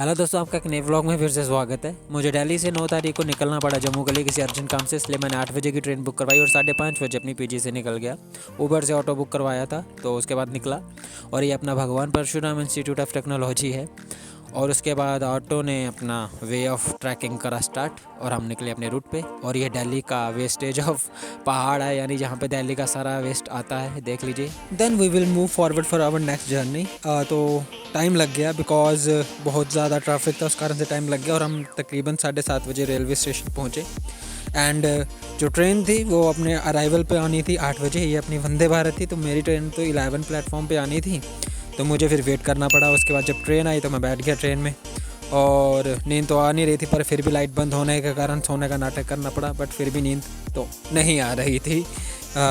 Hello दोस्तों, आपका एक नए व्लॉग में फिर से स्वागत है। मुझे दिल्ली से 9 तारीख को निकलना पड़ा जम्मू के लिए किसी अर्जेंट काम से, इसलिए मैंने 8 बजे की ट्रेन बुक करवाई और 5:30 बजे अपनी पीजी से निकल गया। ऊबर से ऑटो बुक करवाया था, तो उसके बाद निकला। और ये अपना भगवान परशुराम इंस्टीट्यूट ऑफ टेक्नोलॉजी है। और उसके बाद ऑटो ने अपना वे ऑफ ट्रैकिंग करा स्टार्ट और हम निकले अपने रूट पे। और ये दिल्ली का वेस्टेज ऑफ पहाड़ है, यानी जहाँ पे दिल्ली का सारा वेस्ट आता है, देख लीजिए। Then we will move forward for our next journey. तो टाइम लग गया बिकॉज बहुत ज़्यादा ट्रैफिक था, उस कारण से टाइम लग गया। और हम तकरीबन 7:30 बजे रेलवे स्टेशन पहुँचे। एंड जो ट्रेन थी वो अपने अराइवल पे आनी थी 8 बजे। ये अपनी वंदे भारत थी, तो मेरी ट्रेन तो 11 प्लेटफॉर्म पे आनी थी, तो मुझे फिर वेट करना पड़ा। उसके बाद जब ट्रेन आई तो मैं बैठ गया ट्रेन में, और नींद तो आ नहीं रही थी, पर फिर भी लाइट बंद होने के कारण सोने का नाटक करना पड़ा। बट फिर भी नींद तो नहीं आ रही थी।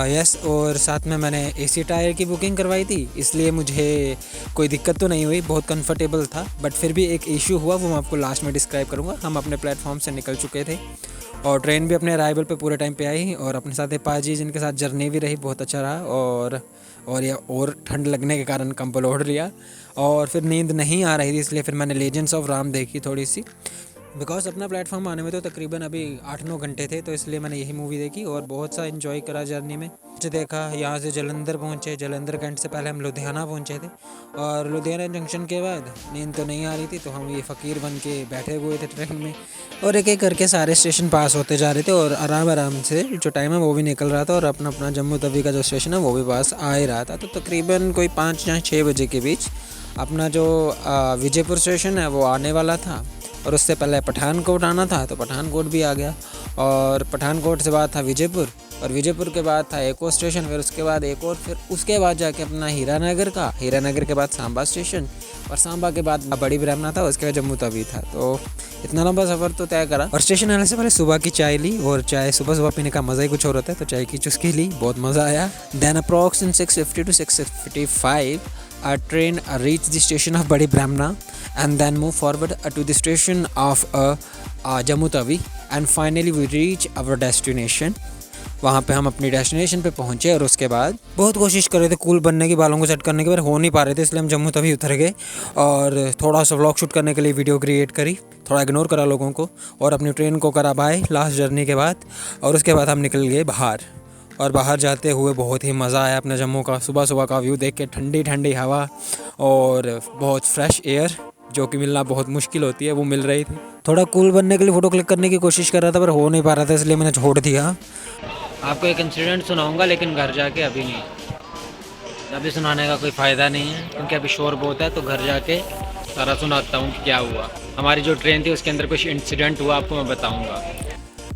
यस, और साथ में मैंने एसी टायर की बुकिंग करवाई थी, इसलिए मुझे कोई दिक्कत तो नहीं हुई, बहुत कंफर्टेबल था। बट फिर भी एक इशू हुआ, वो मैं आपको लास्ट में डिस्क्राइब करूँगा। हम अपने प्लेटफॉर्म से निकल चुके थे और ट्रेन भी अपने अराइवल पे पूरे टाइम पे आई, और अपने साथ एक पाजी जिनके साथ जर्नी भी रही, बहुत अच्छा रहा। और ठंड लगने के कारण कंबल ओढ़ लिया, और फिर नींद नहीं आ रही थी, इसलिए फिर मैंने लेजेंड्स ऑफ राम देखी थोड़ी सी। बिकॉज अपना प्लेटफॉर्म आने में तो तकरीबन अभी 8-9 घंटे थे, तो इसलिए मैंने यही मूवी देखी और बहुत सा इन्जॉय करा जर्नी में। जो देखा, यहाँ से जलंधर पहुँचे, जलंधर कैंट से पहले हम लुधियाना पहुँचे थे। और लुधियाना जंक्शन के बाद नींद तो नहीं आ रही थी, तो हम ये फ़कीर बन के बैठे हुए थे ट्रेन में, और एक एक करके सारे स्टेशन पास होते जा रहे थे। और आराम आराम से जो टाइम है वो भी निकल रहा था, और अपना अपना जम्मू तवी का जो स्टेशन है वो भी पास आ ही रहा था। तो तकरीबन कोई 5 या 6 बजे के बीच अपना जो विजयपुर स्टेशन है वो आने वाला था। और उससे पहले पठानकोट आना था, तो पठानकोट भी आ गया। और पठानकोट से बाद था विजयपुर, और विजयपुर के बाद था एक और स्टेशन, फिर उसके बाद एक और, फिर उसके बाद जाके अपना हीरानगर के बाद सांबा स्टेशन, और सांबा के बाद बड़ी ब्रह्मना था, उसके बाद जम्मू तवी था। तो इतना लंबा सफ़र तो तय करा। और स्टेशन आने से पहले सुबह की चाय ली, और चाय सुबह सुबह पीने का मज़ा ही कुछ और होता है, तो चाय की चुस्की ली, बहुत मज़ा आया। Then approx in 6:50 to 6:55 our train reached the station of Badi Brahmana, and then move forward to the station of Jammu Tawi, and finally we reach our destination. वहाँ पे हम अपनी डेस्टिनेशन पे पहुँचे, और उसके बाद बहुत कोशिश कर रहे थे कूल बनने की, बालों को सेट करने के, पर हो नहीं पा रहे थे, इसलिए हम जम्मू तवी उतर गए और थोड़ा सा व्लॉग शूट करने के लिए वीडियो क्रिएट करी, थोड़ा इग्नोर करा लोगों को, और अपनी ट्रेन को करा बाय लास्ट जर्नी के बाद। और उसके बाद हम निकल गए बाहर, और बाहर जाते हुए बहुत ही मज़ा आया अपने जम्मू का। सुबह सुबह का व्यू देख के, ठंडी ठंडी हवा और बहुत फ्रेश एयर, जो कि मिलना बहुत मुश्किल होती है, वो मिल रही थी। थोड़ा कूल बनने के लिए फ़ोटो क्लिक करने की कोशिश कर रहा था, पर हो नहीं पा रहा था, इसलिए मैंने छोड़ दिया। आपको एक इंसिडेंट सुनाऊंगा, लेकिन घर जाके अभी नहीं, अभी सुनाने का कोई फ़ायदा नहीं है, क्योंकि अभी शोर बहुत है। तो घर जाके सारा सुनाता हूँ कि क्या हुआ। हमारी जो ट्रेन थी उसके अंदर कुछ इंसिडेंट हुआ, आपको मैं बताऊँगा।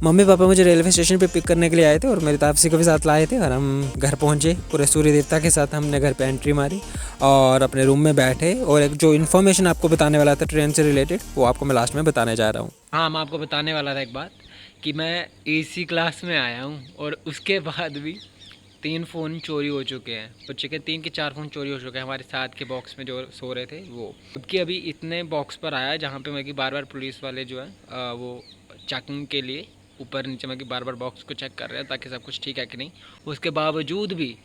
मम्मी पापा मुझे रेलवे स्टेशन पे पिक करने के लिए आए थे, और मेरे तापसी को भी साथ लाए थे, और हम घर पहुंचे पूरे सूर्य देवता के साथ। हमने घर पे एंट्री मारी और अपने रूम में बैठे, और एक जो इन्फॉर्मेशन आपको बताने वाला था ट्रेन से रिलेटेड, वो आपको मैं लास्ट में बताने जा रहा हूँ। हाँ, मैं आपको बताने वाला था एक बात, कि मैं AC क्लास में आया हूँ, और उसके बाद भी 3 फ़ोन चोरी हो चुके हैं। बच्चे के 3 के 4 फ़ोन चोरी हो चुके हैं हमारे साथ के बॉक्स में जो सो रहे थे वो। जबकि अभी इतने बॉक्स पर आया जहाँ पे मैं कि बार पुलिस वाले जो है वो चेकिंग के लिए ऊपर नीचे में कि बार बॉक्स को चेक कर रहे हैं, ताकि सब कुछ ठीक है कि नहीं। उसके बावजूद भी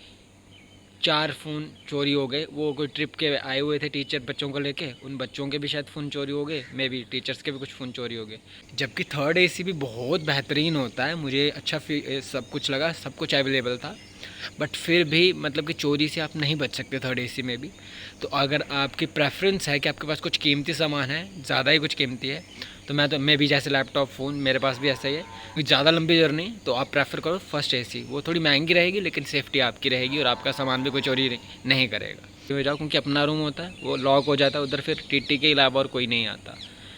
4 फ़ोन चोरी हो गए। वो कोई ट्रिप के आए हुए थे टीचर बच्चों को लेके, उन बच्चों के भी शायद फ़ोन चोरी हो गए, मे बी टीचर्स के भी कुछ फ़ोन चोरी हो गए। जबकि थर्ड AC भी बहुत बेहतरीन होता है, मुझे अच्छा सब कुछ लगा, सब कुछ अवेलेबल था। बट फिर भी मतलब कि चोरी से आप नहीं बच सकते थर्ड AC में भी। तो अगर आपकी प्रेफरेंस है कि आपके पास कुछ कीमती सामान है, ज़्यादा ही कुछ कीमती है, तो मैं भी जैसे लैपटॉप, फ़ोन, मेरे पास भी ऐसा ही है। ज़्यादा लंबी जर्नी तो आप प्रेफर करो फर्स्ट AC। वो थोड़ी महंगी रहेगी, लेकिन सेफ्टी आपकी रहेगी, और आपका सामान भी कोई चोरी नहीं करेगा। क्यों जाओ, क्योंकि अपना रूम होता है, वो लॉक हो जाता है, उधर फिर TT के अलावा और कोई नहीं आता।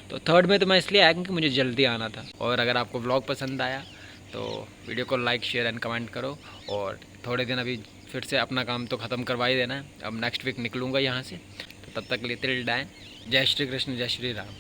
तो थर्ड में तो मैं इसलिए आया क्योंकि मुझे जल्दी आना था। और अगर आपको व्लॉग पसंद आया तो वीडियो को लाइक, शेयर एंड कमेंट करो। और थोड़े दिन अभी फिर से अपना काम तो ख़त्म करवा ही देना है। अब नेक्स्ट वीक निकलूँगा यहाँ से, तो तब तक के लिए टिल देन जय श्री कृष्ण, जय श्री राम।